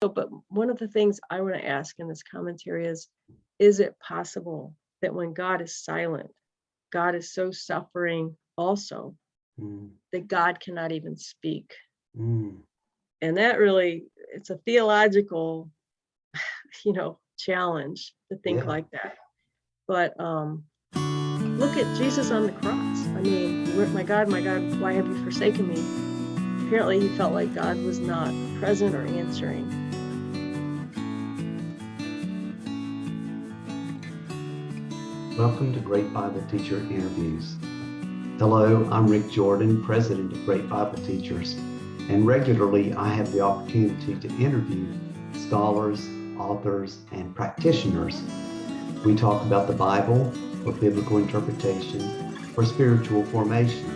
So, but one of the things I want to ask in this commentary is it possible that when God is silent, God is so suffering also that God cannot even speak? And that really, it's a theological, challenge to think like that. But look at Jesus on the cross. I mean, my God, why have you forsaken me? Apparently he felt like God was not present or answering. Welcome to Great Bible Teacher Interviews. Hello, I'm Rick Jordan, President of Great Bible Teachers, and regularly I have the opportunity to interview scholars, authors, and practitioners. We talk about the Bible for biblical interpretation, for spiritual formation.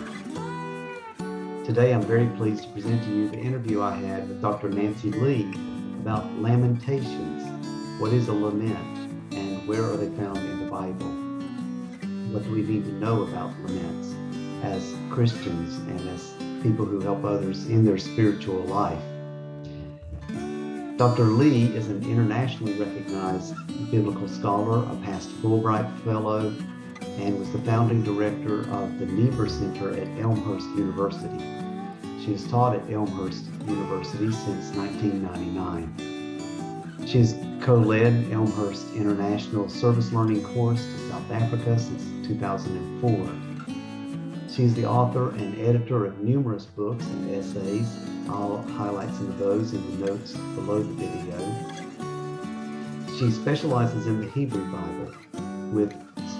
Today I'm very pleased to present to you the interview I had with Dr. Nancy Lee about Lamentations. What is a lament, and where are they found in the Bible? What do we need to know about laments as Christians and as people who help others in their spiritual life? Dr. Lee is an internationally recognized biblical scholar, a past Fulbright Fellow, and was the founding director of the Niebuhr Center at Elmhurst University. She has taught at Elmhurst University since 1999. She has co-led Elmhurst International Service Learning course to South Africa since 2004. She is the author and editor of numerous books and essays. I'll highlight some of those in the notes below the video. She specializes in the Hebrew Bible with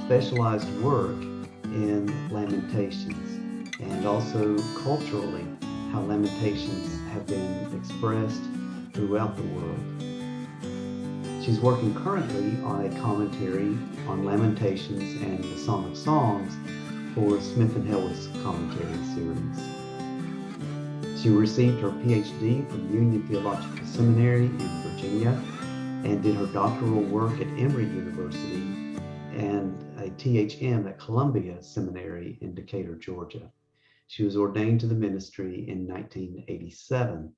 specialized work in Lamentations, and also culturally how Lamentations have been expressed throughout the world. She's working currently on a commentary on Lamentations and the Song of Songs for Smyth Helwys commentary series. She received her Ph.D. from Union Theological Seminary in Virginia and did her doctoral work at Emory University and a THM at Columbia Seminary in Decatur, Georgia. She was ordained to the ministry in 1987.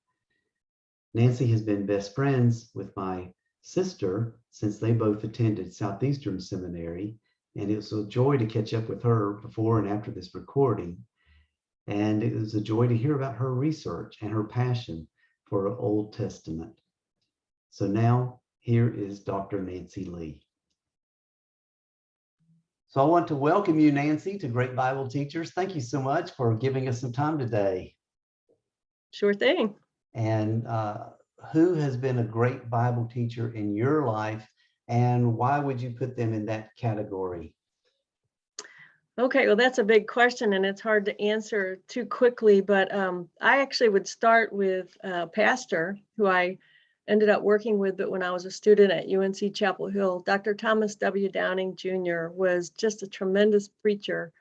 Nancy has been best friends with my sister since they both attended Southeastern Seminary, and it was a joy to catch up with her before and after this recording. And it was a joy to hear about her research and her passion for Old Testament. So now here is Dr. Nancy Lee. So I want to welcome you, Nancy, to Great Bible Teachers. Thank you so much for giving us some time today. Sure thing. And who has been a great Bible teacher in your life, and why would you put them in that category? Okay, well, that's a big question, and it's hard to answer too quickly, but I actually would start with a pastor who I ended up working with, but when I was a student at UNC Chapel Hill, Dr. Thomas W. Downing Jr. was just a tremendous preacher.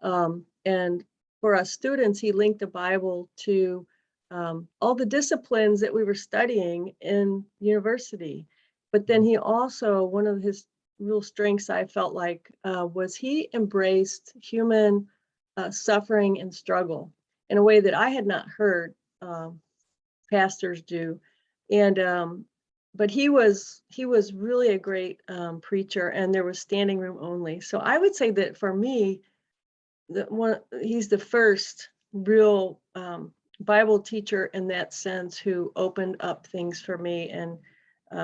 And for us students, he linked the Bible to all the disciplines that we were studying in university. But then he also, one of his real strengths, I felt like, was he embraced human suffering and struggle in a way that I had not heard pastors do. And but he was really a great preacher, and there was standing room only. So I would say that for me, he's the first real Bible teacher in that sense who opened up things for me and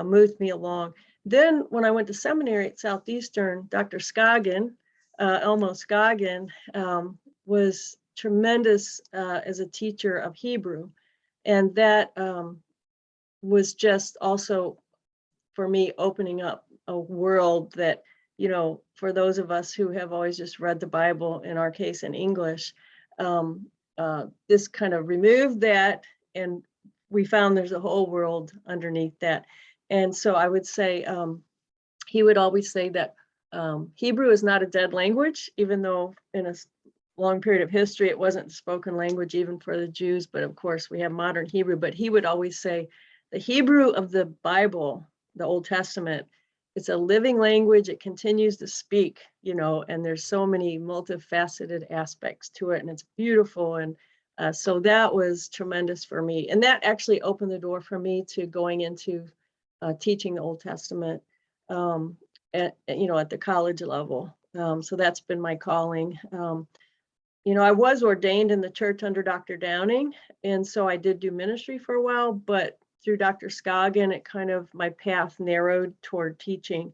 moved me along. Then when I went to seminary at Southeastern, Dr. Scoggin, Elmo Scoggin, was tremendous as a teacher of Hebrew. And that was just also, for me, opening up a world that, for those of us who have always just read the Bible, in our case in English, this kind of removed that, and we found there's a whole world underneath that. And so I would say, he would always say that Hebrew is not a dead language, even though in a long period of history it wasn't the spoken language even for the Jews, but of course we have modern Hebrew. But he would always say the Hebrew of the Bible, the Old Testament, it's a living language. It continues to speak, and there's so many multifaceted aspects to it, and it's beautiful. And So that was tremendous for me. And that actually opened the door for me to going into teaching the Old Testament at the college level. So that's been my calling. I was ordained in the church under Dr. Downing, and so I did do ministry for a while, but through Dr. Scoggin, it kind of, my path narrowed toward teaching.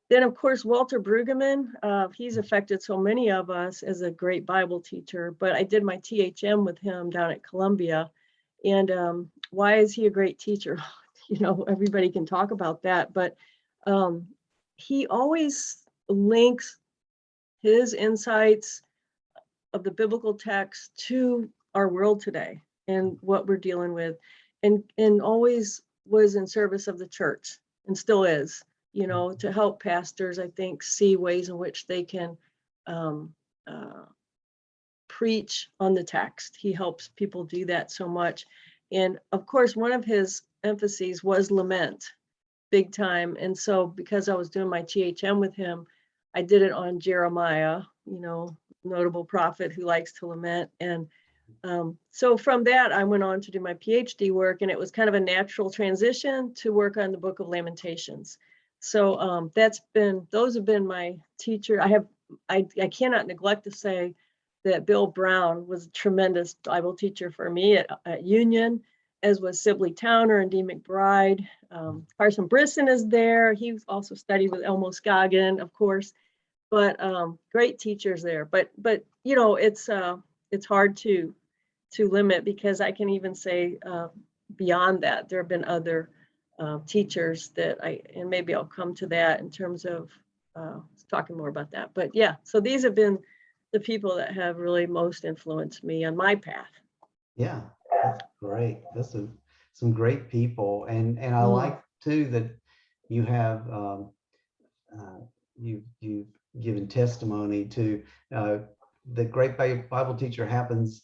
Then, of course, Walter Brueggemann, he's affected so many of us as a great Bible teacher, but I did my THM with him down at Columbia. And why is he a great teacher? Everybody can talk about that, but he always links his insights of the biblical text to our world today and what we're dealing with, and always was in service of the church and still is, to help pastors, I think, see ways in which they can preach on the text. He helps people do that so much. And of course, one of his emphases was lament, big time. And so because I was doing my THM with him, I did it on Jeremiah, notable prophet who likes to lament. And so from that, I went on to do my PhD work, and it was kind of a natural transition to work on the book of Lamentations. So those have been my teacher. I cannot neglect to say that Bill Brown was a tremendous Bible teacher for me at Union, as was Sibley Towner and Dee McBride. Carson Brisson is there. He also studied with Elmo Scoggin, of course, but great teachers there. But it's hard to limit, because I can even say beyond that, there have been other teachers that and maybe I'll come to that in terms of talking more about that. But yeah, so these have been the people that have really most influenced me on my path. Yeah, that's great. That's some great people, and I like too that you have you've given testimony to the great Bible teacher happens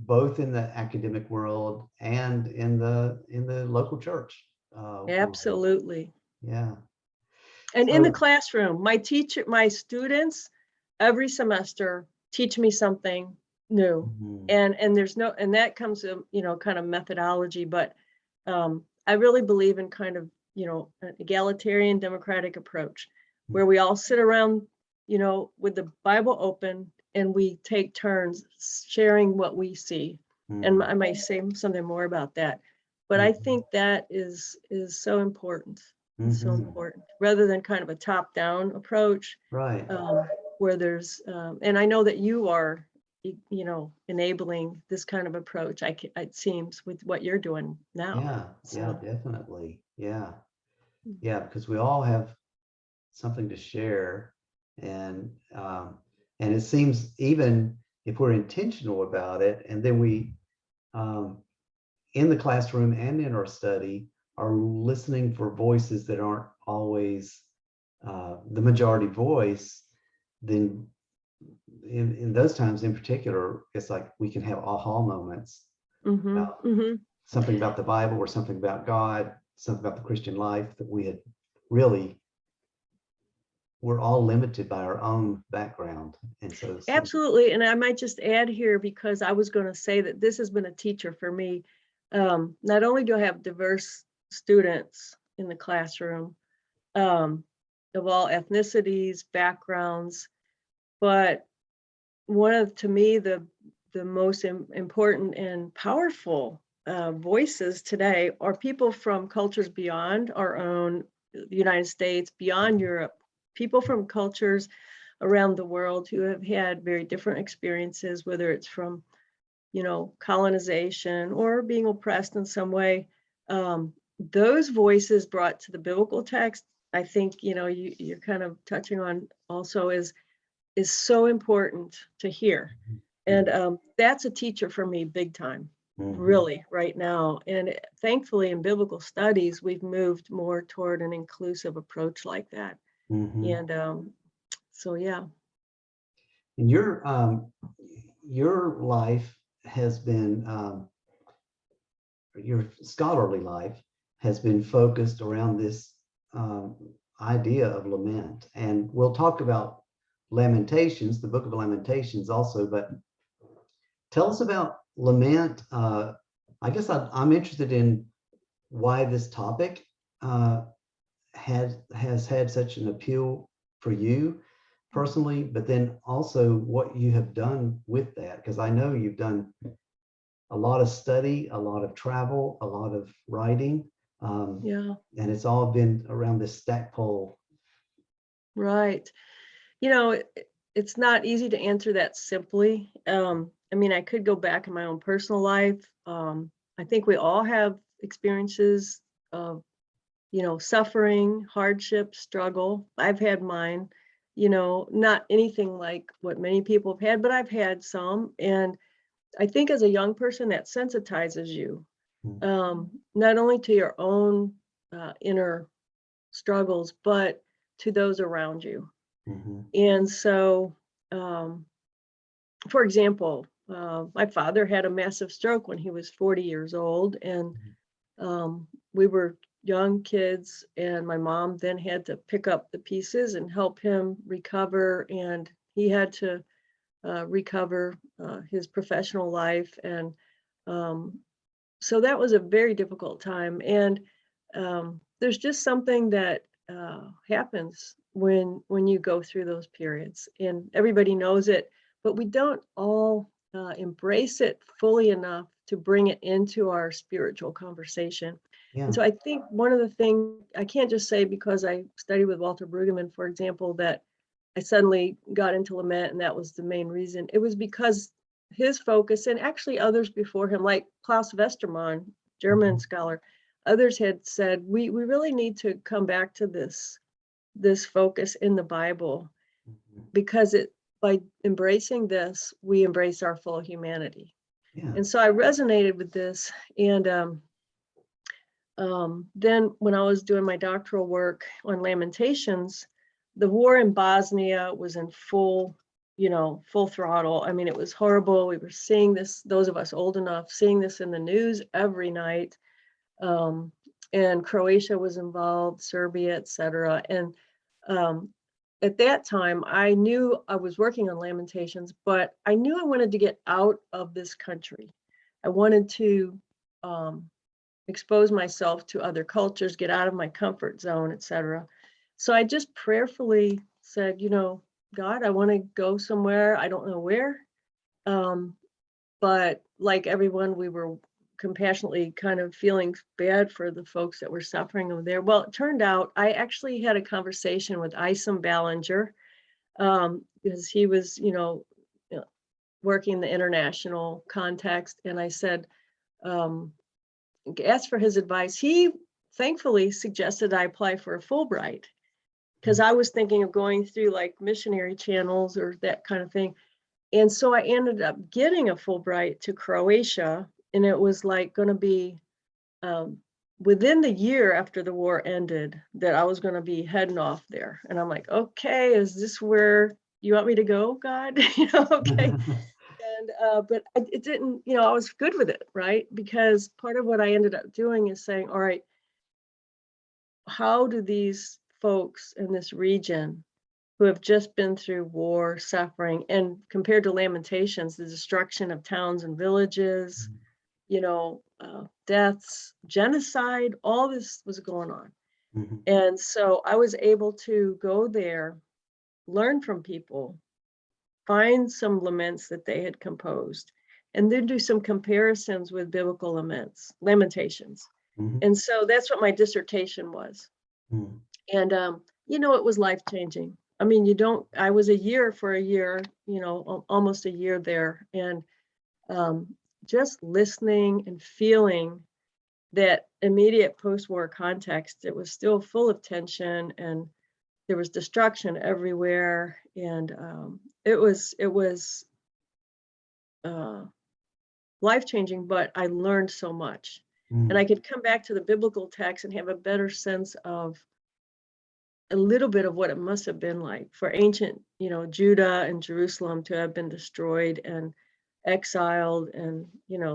both in the academic world and in the local church. Absolutely. Yeah. And in the classroom, my students, every semester teach me something new. And that comes to, kind of methodology, but I really believe in kind of, an egalitarian democratic approach where we all sit around, with the Bible open, and we take turns sharing what we see. And I might say something more about that, but I think that is so important. So important, rather than kind of a top-down approach, right? Where there's and I know that you are, enabling this kind of approach. It seems, with what you're doing now. Yeah, definitely. Yeah, because we all have something to share, and it seems, even if we're intentional about it, and then we in the classroom and in our study are listening for voices that aren't always the majority voice, then in those times in particular, it's like we can have aha moments about something about the Bible, or something about God, something about the Christian life that we had really, we're all limited by our own background. And so absolutely. And I might just add here, because I was going to say that this has been a teacher for me. Not only do I have diverse students in the classroom, of all ethnicities, backgrounds, but to me, the most important and powerful voices today are people from cultures beyond our own, the United States, beyond Europe, people from cultures around the world who have had very different experiences, whether it's from, colonization or being oppressed in some way. Those voices brought to the biblical text, I think, you're kind of touching on also, is so important to hear. And that's a teacher for me, big time, really, right now. And thankfully, in biblical studies, we've moved more toward an inclusive approach like that. And so, yeah. And your life has been, your scholarly life has been focused around this idea of lament. And we'll talk about Lamentations, the book of Lamentations also, but Tell us about Lament. I guess I'm interested in why this topic has had such an appeal for you personally, but then also what you have done with that, because I know you've done a lot of study, a lot of travel, a lot of writing, Yeah, and it's all been around this stackpole. right. It's not easy to answer that simply. I mean, I could go back in my own personal life. I think we all have experiences of, suffering, hardship, struggle. I've had mine, not anything like what many people have had, but I've had some. And I think as a young person, that sensitizes you, not only to your own inner struggles, but to those around you. Mm-hmm. And so, for example, my father had a massive stroke when he was 40 years old, and we were young kids, and my mom then had to pick up the pieces and help him recover, and he had to recover his professional life. And so that was a very difficult time. And there's just something that happens when you go through those periods, and everybody knows it, but we don't all embrace it fully enough to bring it into our spiritual conversation. Yeah. And so I think one of the things, I can't just say because I studied with Walter Brueggemann, for example, that I suddenly got into lament and that was the main reason. It was because his focus, and actually others before him, like Klaus Westermann, German scholar, others had said, we really need to come back to this focus in the Bible, because by embracing this, we embrace our full humanity. Yeah. And so I resonated with this. And then when I was doing my doctoral work on Lamentations, the war in Bosnia was in full throttle. I mean, it was horrible. We were seeing this, those of us old enough, seeing this in the news every night. And Croatia was involved, Serbia, etc. And at that time, I knew I was working on Lamentations, but I knew I wanted to get out of this country. I wanted to expose myself to other cultures, get out of my comfort zone, etc. So I just prayerfully said, God, I want to go somewhere. I don't know where. But like everyone, we were compassionately kind of feeling bad for the folks that were suffering over there. Well, it turned out I actually had a conversation with Isom Ballinger, because he was, working in the international context. And I said, asked for his advice. He thankfully suggested I apply for a Fulbright, because I was thinking of going through like missionary channels or that kind of thing. And so I ended up getting a Fulbright to Croatia, and it was like going to be within the year after the war ended that I was going to be heading off there. And I'm like, okay, is this where you want me to go, God? Okay. And but it didn't, I was good with it, right? Because part of what I ended up doing is saying, all right, how do these folks in this region who have just been through war, suffering, and compared to Lamentations, the destruction of towns and villages, deaths, genocide, all this was going on. Mm-hmm. And so I was able to go there, learn from people, find some laments that they had composed, and then do some comparisons with biblical lamentations. Mm-hmm. And so that's what my dissertation was. Mm-hmm. And, it was life-changing. I mean, I was a year, almost a year there. And just listening and feeling that immediate post-war context, it was still full of tension and there was destruction everywhere. And it was life-changing, but I learned so much. Mm-hmm. And I could come back to the biblical text and have a better sense of a little bit of what it must have been like for ancient, Judah and Jerusalem to have been destroyed and exiled. And,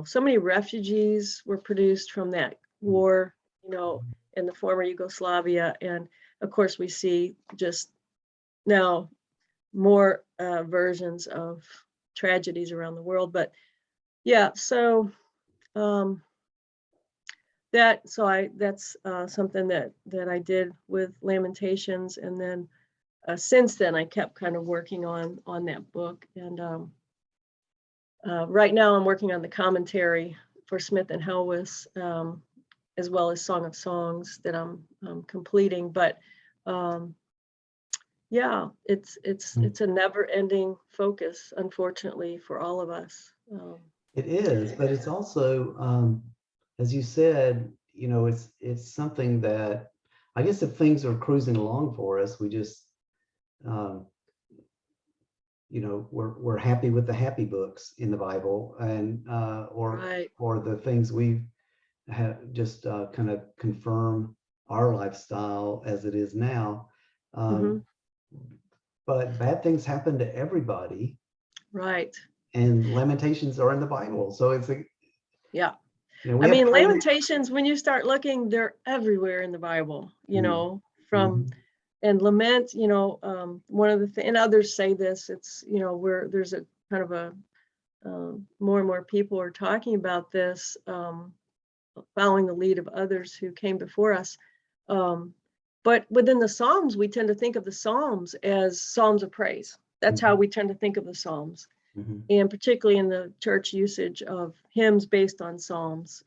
so many refugees were produced from that war, in the former Yugoslavia. And of course, we see just now more versions of tragedies around the world. But Yeah, so um, that's something that I did with Lamentations, and then since then I kept kind of working on that book, and right now I'm working on the commentary for Smyth and Helwys, as well as Song of Songs that I'm completing. But yeah, it's a never-ending focus, unfortunately, for all of us. It is, but it's also, as you said, it's something that I guess if things are cruising along for us, we just, um, we're happy with the happy books in the Bible, and Right. or the things we have just kind of confirm our lifestyle as it is now. Hmm. Um, but bad things happen to everybody, Right. and Lamentations are in the Bible, so it's a Yeah. we I have mean, training. Lamentations, when you start looking, they're everywhere in the Bible, from, Mhm. and lament, one of the things, and others say this, it's, where there's a kind of a, more and more people are talking about this, following the lead of others who came before us. Um, but within the Psalms, we tend to think of the Psalms as Psalms of praise. That's how Mhm. we tend to think of the Psalms, Mhm. and particularly in the church usage of hymns based on Psalms.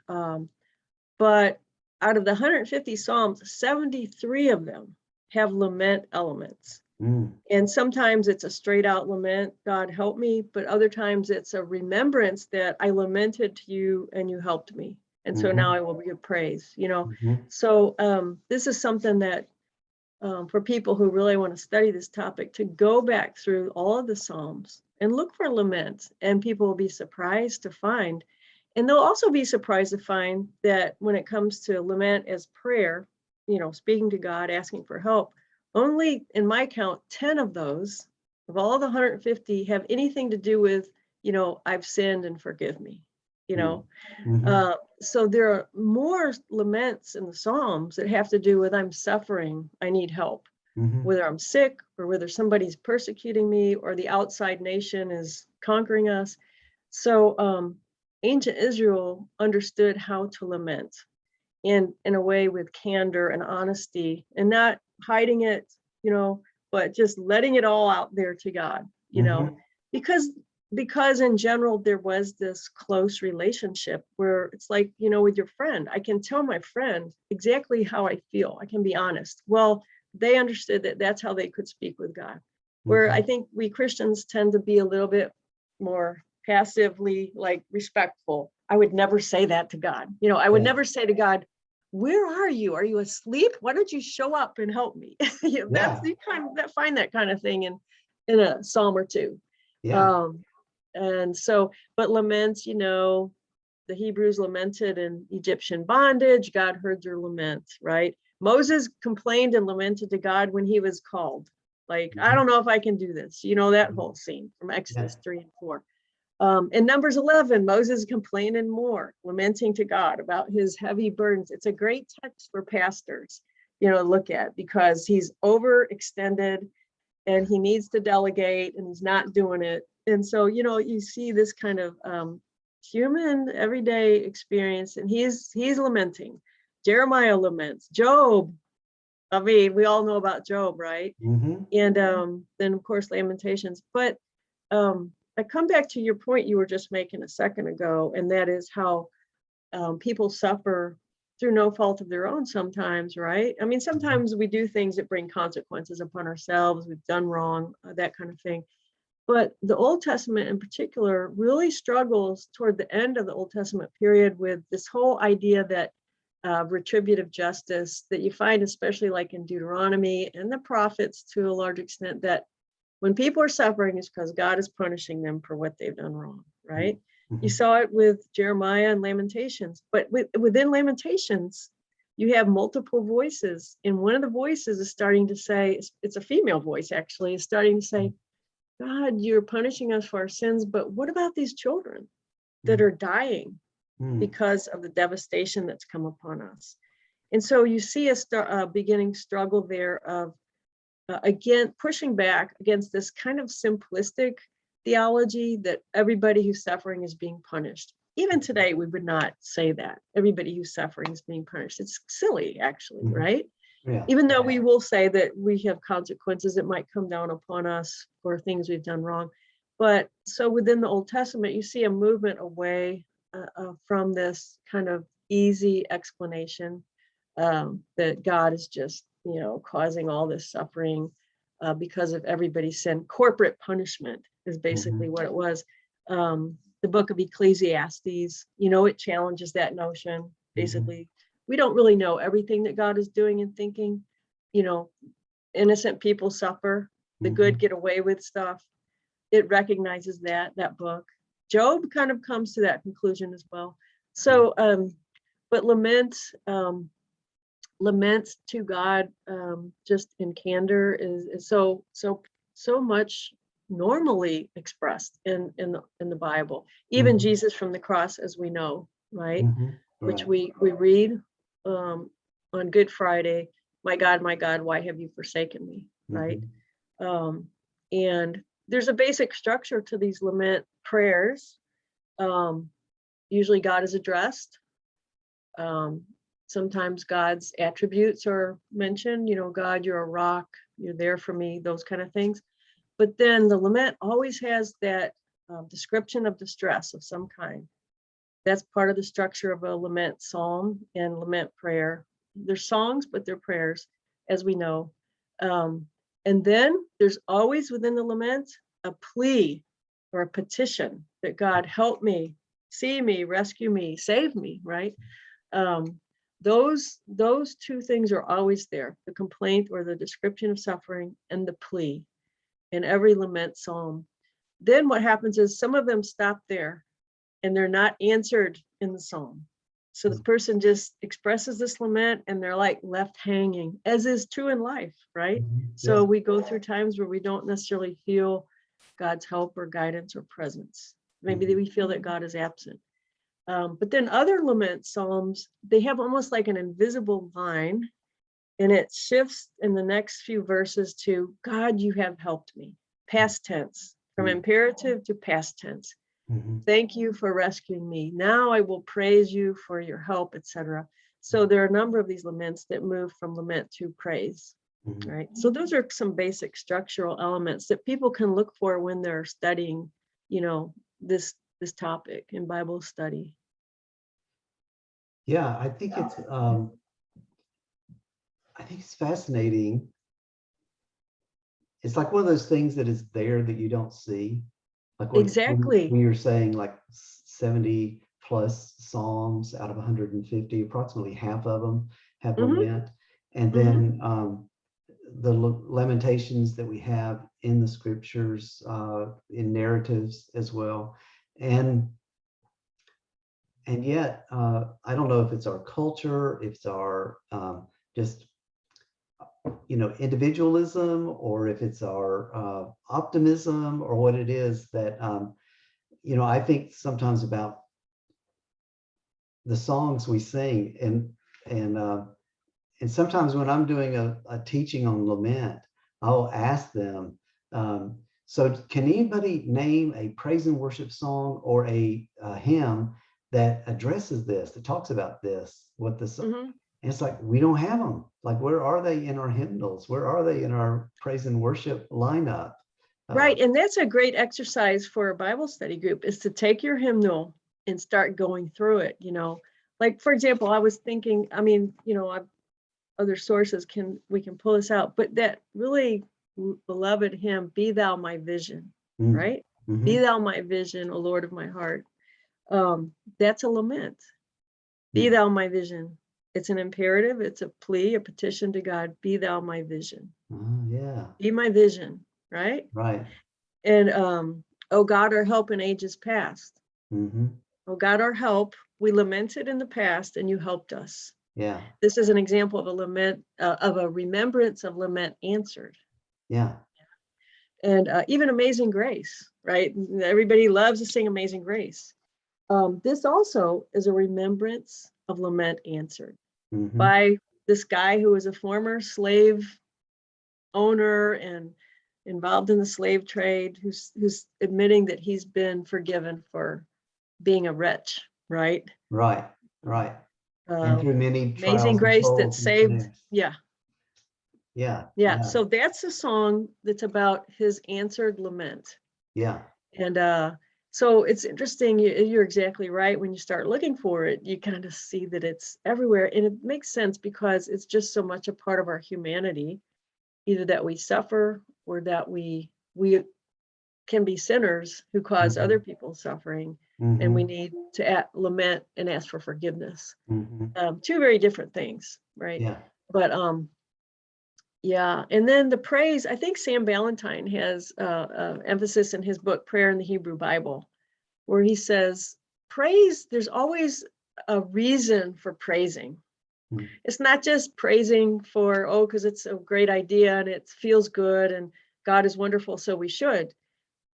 But out of the 150 Psalms, 73 of them have lament elements. Mm. And sometimes it's a straight out lament, God help me, but other times it's a remembrance that I lamented to you and you helped me. And so now Mhm. I will give praise. Mhm. So this is something that for people who really want to study this topic, to go back through all of the Psalms and look for laments, and people will be surprised to find. And they'll also be surprised to find that when it comes to lament as prayer, speaking to God, asking for help, only in my count, 10 of those, of all the 150, have anything to do with, I've sinned and forgive me, you Mm. know. Mhm. So there are more laments in the Psalms that have to do with I'm suffering, I need help, Mhm. whether I'm sick or whether somebody's persecuting me or the outside nation is conquering us. So ancient Israel understood how to lament in a way with candor and honesty, and not hiding it, but just letting it all out there to God, Mhm. because in general there was this close relationship where it's like, with your friend, I can tell my friend exactly how I feel. I can be honest. Well, they understood that that's how they could speak with God. Where I Mhm. think we Christians tend to be a little bit more passively, like, respectful. I would never say that to God. I would Yeah. never say to God, where are you? Are you asleep? Why don't you show up and help me? That's Yeah. the kind that find that kind of thing in a psalm or two. Yeah. Um, and so, but laments, the Hebrews lamented in Egyptian bondage. God heard their lament, right? Moses complained and lamented to God when he was called. Like, I Mhm. don't know if I can do this. That Mhm. whole scene from Yeah. Exodus 3 and 4. In Numbers 11, Moses complaining more, lamenting to God about his heavy burdens. It's a great text for pastors, to look at, because he's overextended and he needs to delegate and he's not doing it. And so, you see this kind of human everyday experience, and he's lamenting. Jeremiah laments. Job, I mean, we all know about Job, right? Mhm. And then of course Lamentations. But I come back to your point you were just making a second ago, and that is how people suffer through no fault of their own sometimes, right? I mean, Mhm. sometimes we do things that bring consequences upon ourselves, we've done wrong, that kind of thing. But the Old Testament in particular really struggles toward the end of the Old Testament period with this whole idea that retributive justice that you find, especially like in Deuteronomy and the prophets to a large extent, that when people are suffering, it's because God is punishing them for what they've done wrong, right? You Mhm. saw it with Jeremiah and Lamentations, but within Lamentations, you have multiple voices. And one of the voices is starting to say, it's a female voice actually, is starting to say, God, you're punishing us for our sins, but what about these children that Mhm. are dying Mhm. because of the devastation that's come upon us? And so you see a beginning struggle there of, again, pushing back against this kind of simplistic theology that everybody who's suffering is being punished. Even today, we would not say that everybody who's suffering is being punished. It's silly, actually, right? Yeah. Even though we will say that we have consequences that might come down upon us for things we've done wrong. But so within the Old Testament, you see a movement away from this kind of easy explanation that God is just, causing all this suffering because of everybody's sin. Corporate punishment is basically what it was. The book of Ecclesiastes, it challenges that notion. Basically, we don't really know everything that God is doing and thinking. Innocent people suffer, the good get away with stuff. It recognizes that book. Job kind of comes to that conclusion as well. So, but laments to God, just in candor is so much normally expressed in the Bible. Even Jesus from the cross, as we know, right? Which we read on Good Friday, my God, why have you forsaken me, right? And there's a basic structure to these lament prayers. Usually God is addressed. Sometimes God's attributes are mentioned, God, you're a rock, you're there for me, those kind of things. But then the lament always has that description of distress of some kind. That's part of the structure of a lament psalm and lament prayer. They're songs, but they're prayers, as we know. And then there's always within the lament a plea or a petition that God help me, see me, rescue me, save me, right? Those two things are always there, the complaint or the description of suffering and the plea in every lament psalm. Then what happens is some of them stop there and they're not answered in the psalm. So the person just expresses this lament and they're like left hanging, as is true in life, right? So we go through times where we don't necessarily feel God's help or guidance or presence. Maybe we feel that God is absent. But then other lament psalms, they have almost like an invisible line, and it shifts in the next few verses to, God, you have helped me. Past tense, from imperative to past tense. Thank you for rescuing me. Now I will praise you for your help, etc. So there are a number of these laments that move from lament to praise, right? So those are some basic structural elements that people can look for when they're studying, this topic in Bible study. Yeah, I think it's fascinating. It's like one of those things that is there that you don't see. Like when you're saying like 70 plus psalms out of 150, approximately half of them have lament. And then the lamentations that we have in the scriptures, in narratives as well. And yet, I don't know if it's our culture, if it's our just individualism, or if it's our optimism, or what it is that I think sometimes about the songs we sing, and sometimes when I'm doing a teaching on lament, I'll ask them, so can anybody name a praise and worship song or a hymn that addresses this, that talks about this, what the song? And it's like, we don't have them. Like, where are they in our hymnals? Where are they in our praise and worship lineup? Right. And that's a great exercise for a Bible study group, is to take your hymnal and start going through it. Like, for example, I was thinking, other sources we can pull this out, but that really beloved hymn, Be Thou My Vision, right? Be Thou My Vision, O Lord of my heart. That's a lament. Be Thou my vision. It's an imperative. It's a plea, a petition to God. Be Thou my vision. Be my vision, right? Right. And oh God, our help in ages past. Oh God, our help. We lamented in the past, and you helped us. Yeah. This is an example of a lament, of a remembrance of lament answered. Yeah. And even Amazing Grace, right? Everybody loves to sing Amazing Grace. This also is a remembrance of lament answered by this guy who was a former slave owner and involved in the slave trade, who's admitting that he's been forgiven for being a wretch, right? Right. Right. And Um, through many Amazing trials and grace that toils and saved. snares. Yeah, Yeah. yeah. Yeah. So that's a song that's about his answered lament. Yeah. And so it's interesting. You're exactly right. When you start looking for it, you kind of see that it's everywhere. And it makes sense because it's just so much a part of our humanity, either that we suffer or that we can be sinners who cause other people suffering. And we Mm-hmm. need to lament and ask for forgiveness. Mm-hmm. Two very different things, right? Yeah. But yeah, and then the praise, I think Sam Ballantyne has emphasis in his book, Prayer in the Hebrew Bible, where he says, praise, there's always a reason for praising. Mm. It's not just praising for, oh, because it's a great idea and it feels good and God is wonderful, so we should.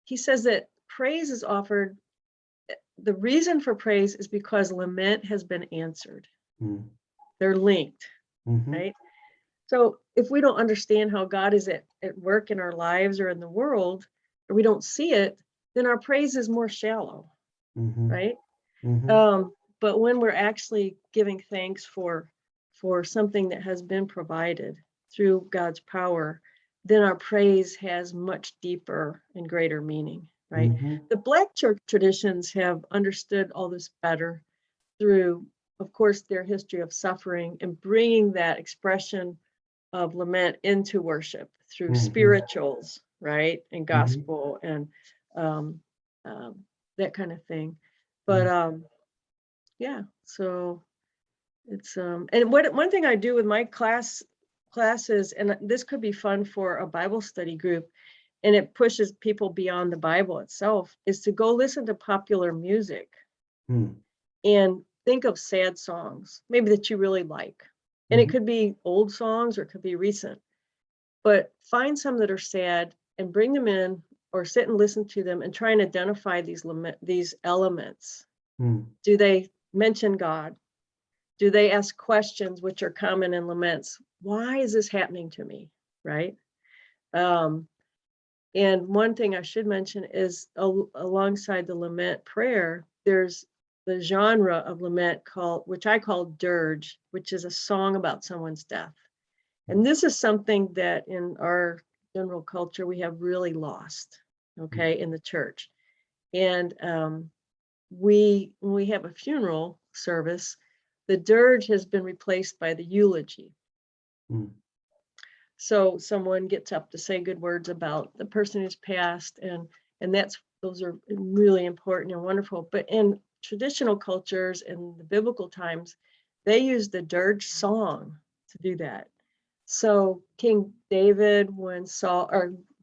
He says that praise is offered, the reason for praise is because lament has been answered. Mm. They're linked, Mm-hmm. right? So if we don't understand how God is at work in our lives or in the world, or we don't see it, then our praise is more shallow, Mm-hmm. right? Mm-hmm. But when we're actually giving thanks for something that has been provided through God's power, then our praise has much deeper and greater meaning, right? Mm-hmm. The Black church traditions have understood all this better through, of course, their history of suffering and bringing that expression of lament into worship through Mm-hmm. spirituals, right? And Mm-hmm. gospel and um, that kind of thing. Mm-hmm. But yeah, so it's and one thing I do with my classes, and this could be fun for a Bible study group, and it pushes people beyond the Bible itself, is to go listen to popular music Mm-hmm. and think of sad songs, maybe that you really like. And it could be old songs or it could be recent, but find some that are sad and bring them in or sit and listen to them and try and identify these elements. Mm-hmm. Do they mention God? Do they ask questions which are common in laments? Why is this happening to me? Right? And one thing I should mention is alongside the lament prayer, there's the genre of lament which I call dirge, which is a song about someone's death. And this is something that in our general culture we have really lost, okay, in the church. And when we have a funeral service, the dirge has been replaced by the eulogy. Mm. So someone gets up to say good words about the person who's passed, and those are really important and wonderful. But in traditional cultures in the biblical times, they use the dirge song to do that. So King David,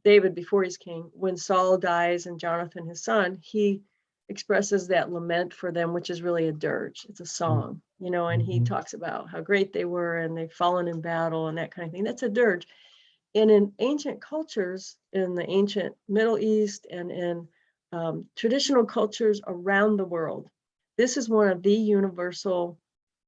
David before he's king, when Saul dies and Jonathan his son, he expresses that lament for them, which is really a dirge. It's a song, and he talks about how great they were and they've fallen in battle and that kind of thing. That's a dirge. And in ancient cultures, in the ancient Middle East and in traditional cultures around the world, this is one of the universal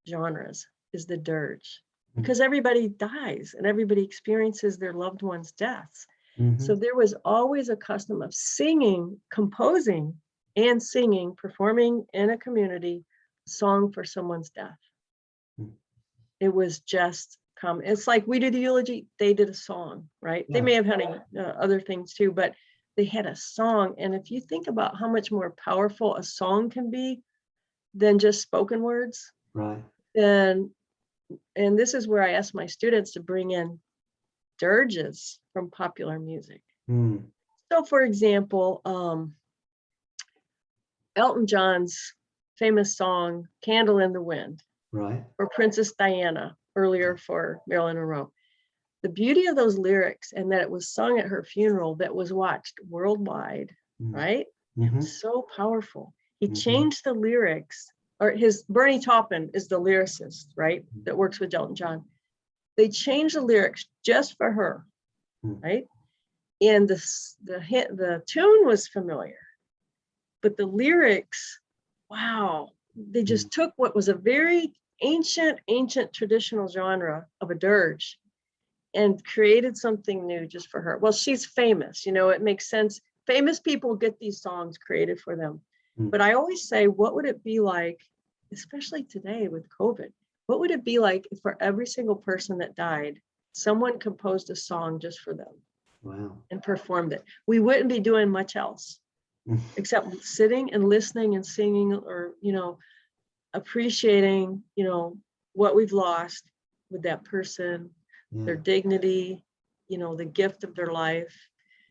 genres, is the dirge, because everybody dies and everybody experiences their loved ones' deaths. Mm-hmm. So there was always a custom of singing, composing, and singing, performing in a community, a song for someone's death. Mm. It was just common. It's like we do the eulogy, they did a song, right? Yeah. They may have had other things too, but they had a song. And if you think about how much more powerful a song can be than just spoken words, Right. then, and this is where I ask my students to bring in dirges from popular music. Mm. So for example, Elton John's famous song, Candle in the Wind, Right. or Princess Diana, earlier for Marilyn Monroe. The beauty of those lyrics and that it was sung at her funeral that was watched worldwide, right? Mm-hmm. So powerful. He Mm-hmm. changed the lyrics, or Bernie Taupin is the lyricist, right? That works with Elton John. They changed the lyrics just for her, right? And the tune was familiar, but the lyrics, wow, they just took what was a very ancient traditional genre of a dirge and created something new just for her. Well, she's famous, you know, it makes sense. Famous people get these songs created for them. Mm. But I always say, what would it be like, especially today with COVID, what would it be like if for every single person that died, someone composed a song just for them? Wow. And performed it? We wouldn't be doing much else except sitting and listening and singing, or, you know, appreciating, you know, what we've lost with that person, their dignity, you know, the gift of their life.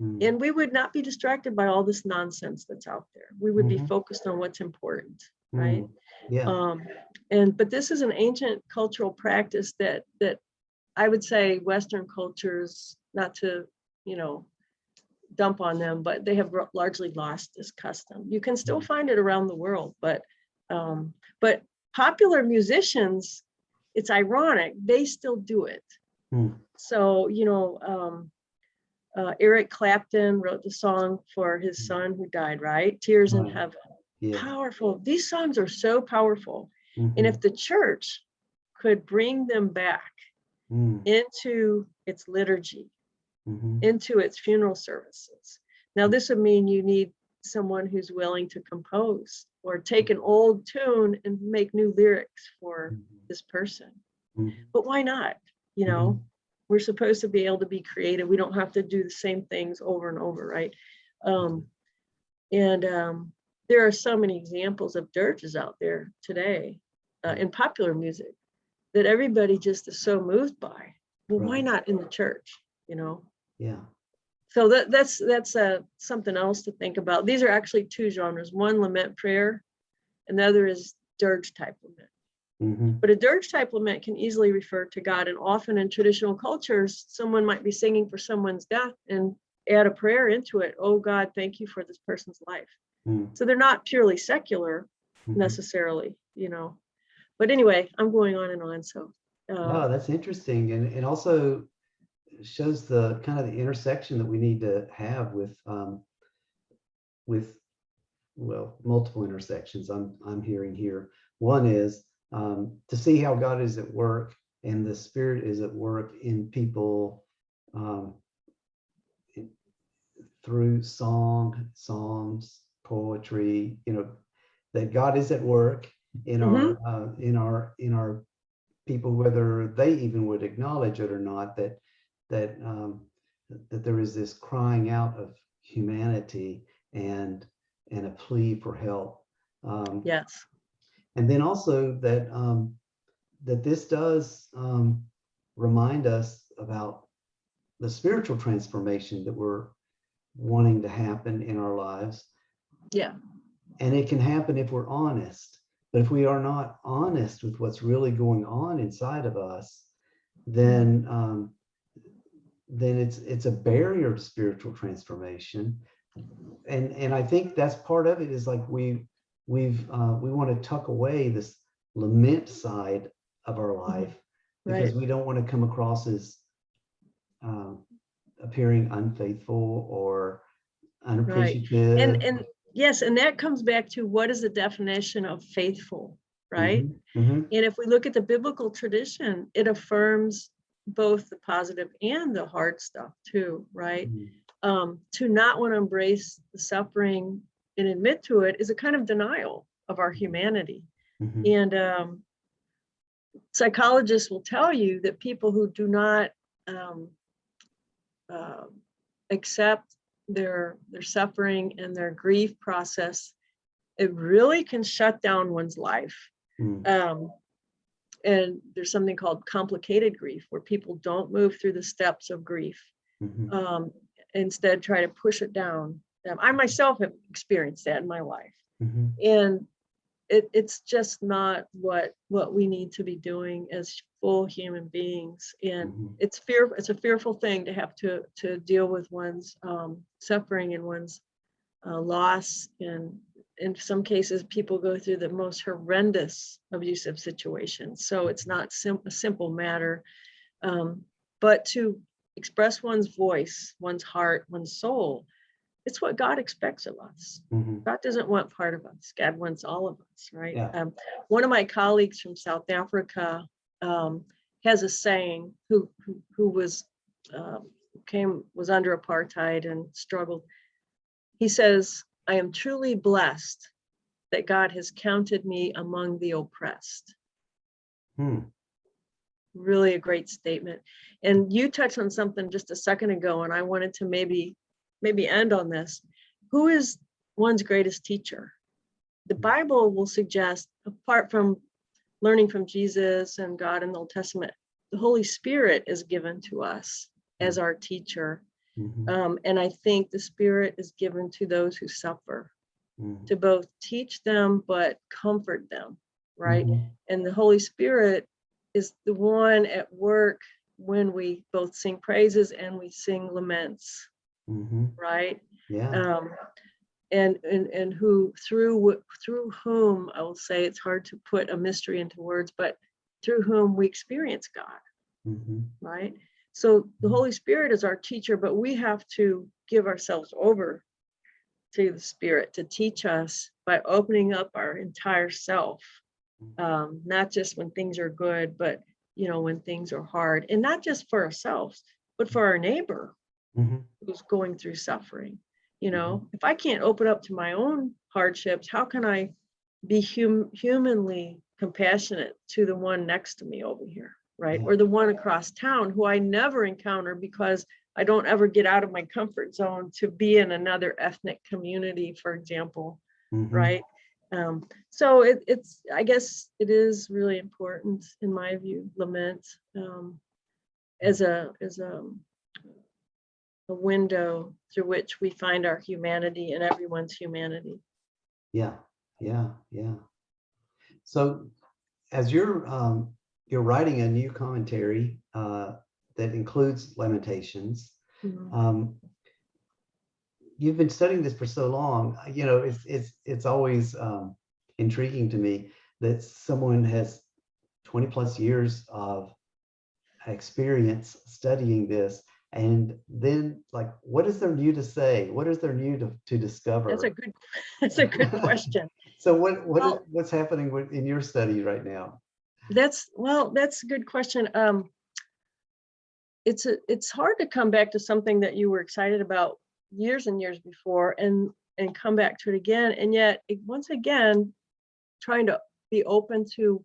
Mm. And we would not be distracted by all this nonsense that's out there. We would be Mhm. focused on what's important, right? Yeah. But this is an ancient cultural practice that I would say Western cultures, not to, you know, dump on them, but they have largely lost this custom. You can still find it around the world, but popular musicians, it's ironic, they still do it. Mm. So, you know, Eric Clapton wrote the song for his son who died, right? Tears in Right. Heaven. Yeah. Powerful. These songs are so powerful. Mhm. And if the church could bring them back Mm. into its liturgy, Mhm. into its funeral services. Now, this would mean you need someone who's willing to compose or take an old tune and make new lyrics for this person. Mhm. But why not? You know, we're supposed to be able to be creative. We don't have to do the same things over and over, right? There are so many examples of dirges out there today in popular music that everybody just is so moved by. Well, why Right. not in the church, you know? Yeah. So that's something else to think about. These are actually two genres: one, lament prayer, and the other is dirge type lament. Mhm. But a dirge type lament can easily refer to God, and often in traditional cultures, someone might be singing for someone's death and add a prayer into it. Oh God, thank you for this person's life. Mm. So they're not purely secular necessarily, you know. But anyway, I'm going on and on. So No, that's interesting, and also shows the kind of the intersection that we need to have with well, multiple intersections I'm hearing here. One is to see how God is at work and the Spirit is at work in people through song, psalms, poetry. You know, that God is at work in our people, whether they even would acknowledge it or not. That there is this crying out of humanity and a plea for help. yes, And then also that that this does remind us about the spiritual transformation that we're wanting to happen in our lives. yeah, And it can happen if we're honest. But if we are not honest with what's really going on inside of us, then it's a barrier to spiritual transformation. And I think that's part of it, is like we want to tuck away this lament side of our life because right. we don't want to come across as appearing unfaithful or Right. unappreciative. And yes, and that comes back to what is the definition of faithful, right? And if we look at the biblical tradition, it affirms both the positive and the hard stuff too, right? To not want to embrace the suffering and admit to it is a kind of denial of our humanity. And psychologists will tell you that people who do not accept their suffering and their grief process, it really can shut down one's life. And there's something called complicated grief, where people don't move through the steps of grief, instead try to push it down. I myself have experienced that in my life, and it's just not what we need to be doing as full human beings. And it's a fearful thing to have to deal with one's suffering and one's loss. And in some cases, people go through the most horrendous abusive situations. So it's not a simple matter, but to express one's voice, one's heart, one's soul, it's what God expects of us. God doesn't want part of us. God wants all of us, right? Yeah. One of my colleagues from South Africa has a saying, who was was under apartheid and struggled. He says, "I am truly blessed that God has counted me among the oppressed." Really a great statement. And you touched on something just a second ago, and I wanted to maybe end on this. Who is one's greatest teacher? The Bible will suggest, apart from learning from Jesus and God in the Old Testament, the Holy Spirit is given to us as our teacher. And I think the Spirit is given to those who suffer, to both teach them but comfort them, right? And the Holy Spirit is the one at work when we both sing praises and we sing laments, right? Yeah. And who through whom, I will say, it's hard to put a mystery into words, but through whom we experience God, right? So the Holy Spirit is our teacher, but we have to give ourselves over to the Spirit to teach us by opening up our entire self, not just when things are good, but when things are hard, and not just for ourselves, but for our neighbor who's going through suffering. If I can't open up to my own hardships, how can I be humanly compassionate to the one next to me over here, right? Or the one across town who I never encounter because I don't ever get out of my comfort zone to be in another ethnic community, for example, right? So it's, I guess it is really important, in my view, lament as a window through which we find our humanity and everyone's humanity. Yeah. So as you're writing a new commentary that includes Lamentations, you've been studying this for so long. It's always intriguing to me that someone has 20 plus years of experience studying this, and then what is there new to say? What is there new to discover? That's a good question. So what's happening in your study right now? That's a good question. It's hard to come back to something that you were excited about years and years before and come back to it again, and yet once again trying to be open to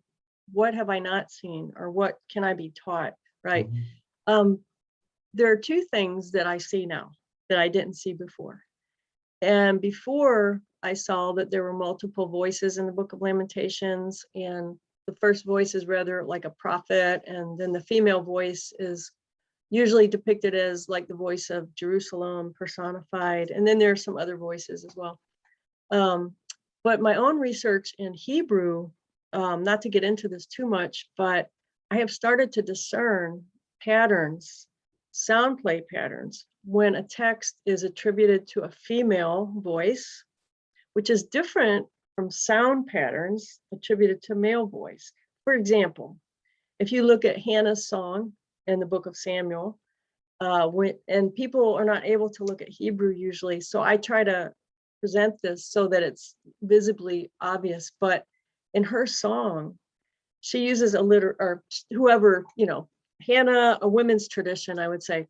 what have I not seen, or what can I be taught, right? There are two things that I see now that I didn't see before. And before, I saw that there were multiple voices in the book of Lamentations, and the first voice is rather like a prophet, and then the female voice is usually depicted as like the voice of Jerusalem personified, and then there are some other voices as well. But my own research in Hebrew, not to get into this too much, but I have started to discern patterns, sound play patterns, when a text is attributed to a female voice, which is different from sound patterns attributed to male voice. For example, if you look at Hannah's song in the book of Samuel, and people are not able to look at Hebrew usually, so I try to present this so that it's visibly obvious, but in her song, she uses or whoever, Hannah, a women's tradition, I would say,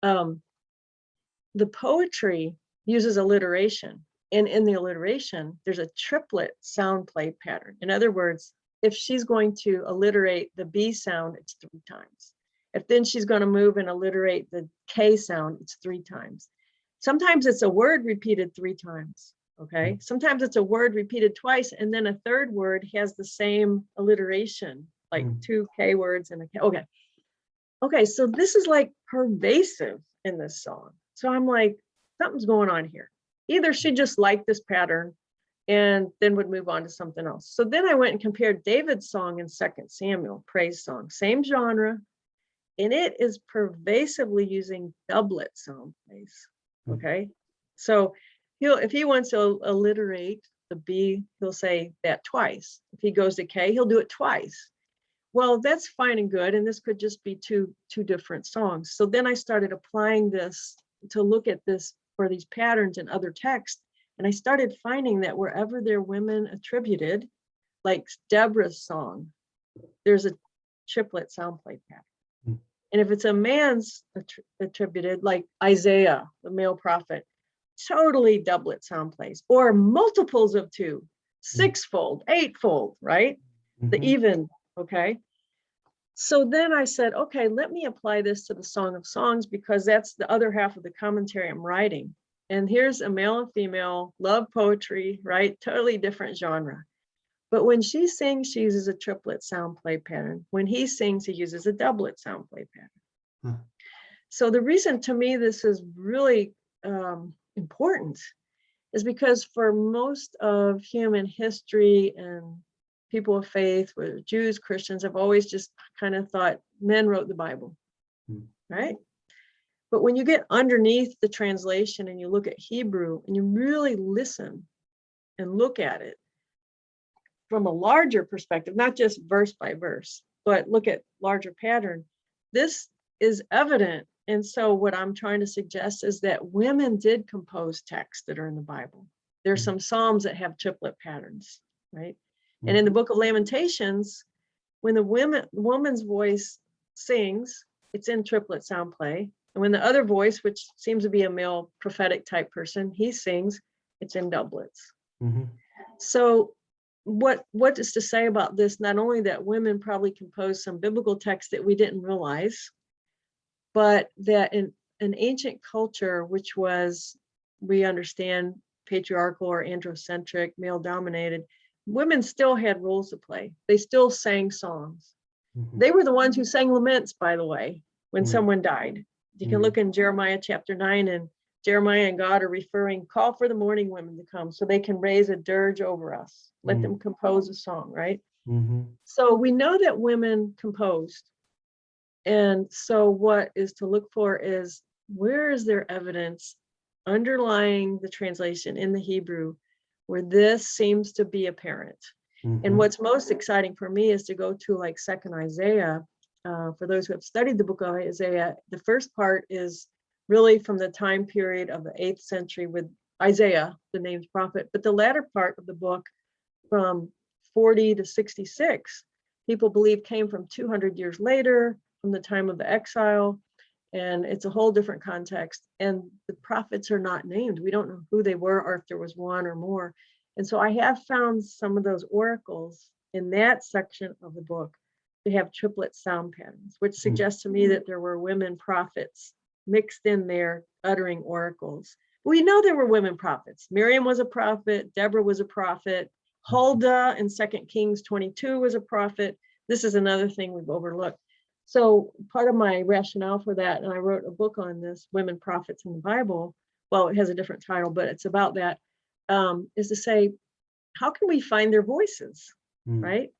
the poetry uses alliteration, and in the alliteration, there's a triplet sound play pattern. In other words, if she's going to alliterate the B sound, it's 3 times. If then she's going to move and alliterate the K sound, it's 3 times. Sometimes it's a word repeated 3 times, okay? Sometimes it's a word repeated twice, and then a third word has the same alliteration, like 2 K words and a K. Okay, so this is like pervasive in this song. So I'm like, something's going on here. Either she just liked this pattern and then would move on to something else. So then I went and compared David's song in 2 Samuel, praise song, same genre, and it is pervasively using doublet sound plays, okay? So if he wants to alliterate the B, he'll say that twice. If he goes to K, he'll do it twice. Well, that's fine and good, and this could just be two different songs. So then I started applying this to look at this for these patterns in other texts, and I started finding that wherever there are women attributed, like Deborah's song, there's a triplet sound play pattern. And if it's a man's attributed, like Isaiah, the male prophet, totally doublet sound plays, or multiples of two, sixfold, eightfold, right? The even, okay? So then I said, okay, let me apply this to the Song of Songs, because that's the other half of the commentary I'm writing. And here's a male and female, love poetry, right? Totally different genre. But when she sings, she uses a triplet sound play pattern. When he sings, he uses a doublet sound play pattern. So the reason to me this is really important is because for most of human history and people of faith, whether Jews, Christians, have always just kind of thought men wrote the Bible, right? But when you get underneath the translation and you look at Hebrew and you really listen and look at it from a larger perspective, not just verse by verse, but look at larger pattern, this is evident. And so what I'm trying to suggest is that women did compose texts that are in the Bible. There's some Psalms that have triplet patterns, right? And in the book of Lamentations, when the woman's voice sings, it's in triplet sound play. And when the other voice, which seems to be a male prophetic type person, he sings, it's in doublets. So what is to say about this? Not only that women probably composed some biblical texts that we didn't realize, but that in an ancient culture, which was, we understand, patriarchal or androcentric, male dominated, women still had roles to play. They still sang songs. They were the ones who sang laments, by the way, when someone died. You can look in Jeremiah chapter 9, and Jeremiah and God are referring, call for the mourning women to come so they can raise a dirge over us. Let them compose a song, right? So we know that women composed. And so what is to look for is, where is there evidence underlying the translation in the Hebrew where this seems to be apparent? And what's most exciting for me is to go to like Second Isaiah. For those who have studied the book of Isaiah, the first part is really from the time period of the 8th century with Isaiah, the named prophet. But the latter part of the book, from 40 to 66, people believe came from 200 years later, from the time of the exile. And it's a whole different context. And the prophets are not named. We don't know who they were or if there was one or more. And so I have found some of those oracles in that section of the book to have triplet sound patterns, which suggests to me that there were women prophets mixed in there uttering oracles. We know there were women prophets. Miriam was a prophet. Deborah was a prophet. Huldah in 2 Kings 22 was a prophet. This is another thing we've overlooked. So part of my rationale for that, and I wrote a book on this, Women Prophets in the Bible. Well, it has a different title, but it's about that, is to say, how can we find their voices, right?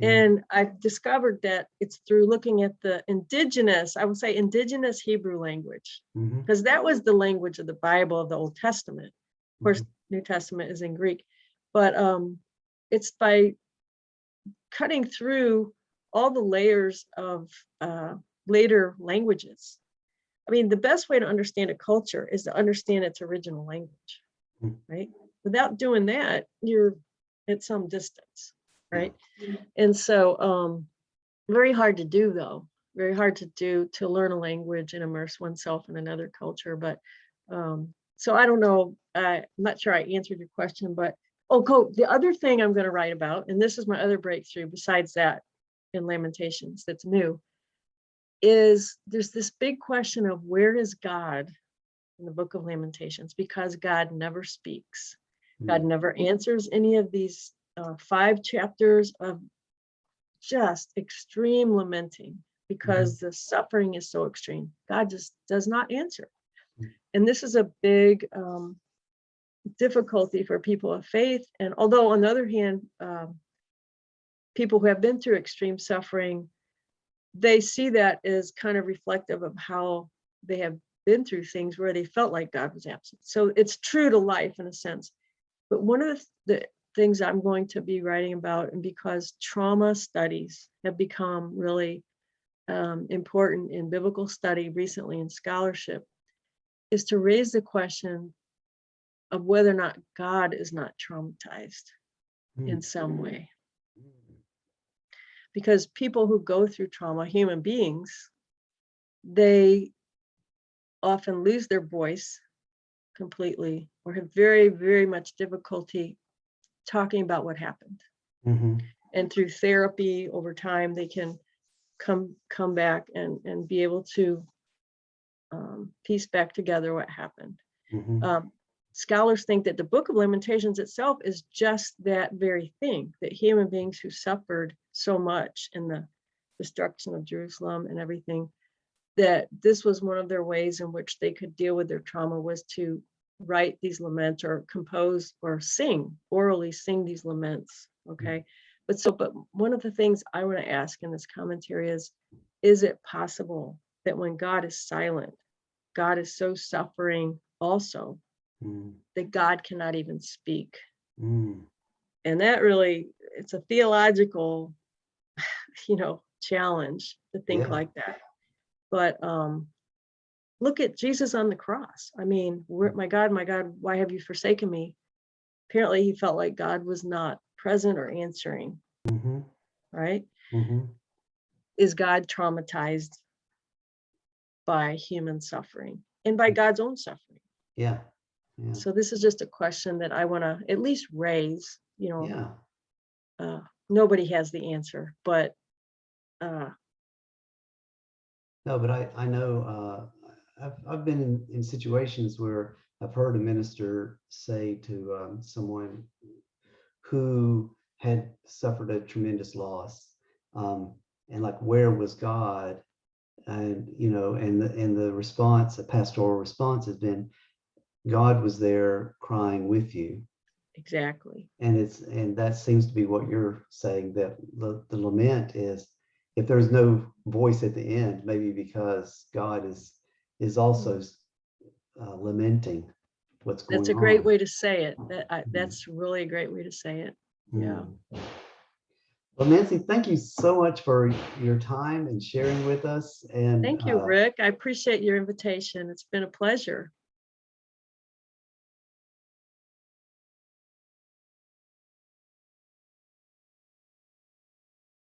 And I've discovered that it's through looking at the indigenous, I would say indigenous Hebrew language, because that was the language of the Bible of the Old Testament. Of course, New Testament is in Greek, but it's by cutting through all the layers of later languages. I mean, the best way to understand a culture is to understand its original language, right? Without doing that, you're at some distance, right? And so very hard to do, though. Very hard to do, to learn a language and immerse oneself in another culture. But so I don't know, I'm not sure I answered your question, but the other thing I'm going to write about, and this is my other breakthrough besides that in Lamentations that's new, is there's this big question of where is God in the book of Lamentations, because God never speaks. God never answers any of these 5 chapters of just extreme lamenting, because the suffering is so extreme. God just does not answer. And this is a big difficulty for people of faith. And although on the other hand, people who have been through extreme suffering, they see that as kind of reflective of how they have been through things where they felt like God was absent. So it's true to life in a sense. But one of the things I'm going to be writing about, and because trauma studies have become really important in biblical study recently in scholarship, is to raise the question of whether or not God is not traumatized in some way. Because people who go through trauma, human beings, they often lose their voice completely or have very, very much difficulty talking about what happened. Mm-hmm. And through therapy over time, they can come back and be able to piece back together what happened. Mm-hmm. Scholars think that the Book of Lamentations itself is just that very thing, that human beings who suffered so much in the destruction of Jerusalem and everything, that this was one of their ways in which they could deal with their trauma, was to write these laments or compose or orally sing these laments. Okay. But one of the things I want to ask in this commentary is it possible that when God is silent, God is so suffering also that God cannot even speak? And that really, it's a theological, challenge to think like that. But look at Jesus on the cross. I mean, my God, why have you forsaken me? Apparently he felt like God was not present or answering. Mm-hmm. Right? Mm-hmm. Is God traumatized by human suffering and by God's own suffering? Yeah. Yeah. So this is just a question that I want to at least raise. Yeah. Nobody has the answer, but no, but I know I've been in situations where I've heard a minister say to someone who had suffered a tremendous loss, and like, where was God? And the response, a pastoral response, has been, God was there crying with you. Exactly. And that seems to be what you're saying, that the lament is, if there's no voice at the end, maybe because God is also lamenting what's going on. That's a great way to say it. That's really a great way to say it. Yeah. Well, Nancy, thank you so much for your time and sharing with us. And thank you, Rick. I appreciate your invitation. It's been a pleasure.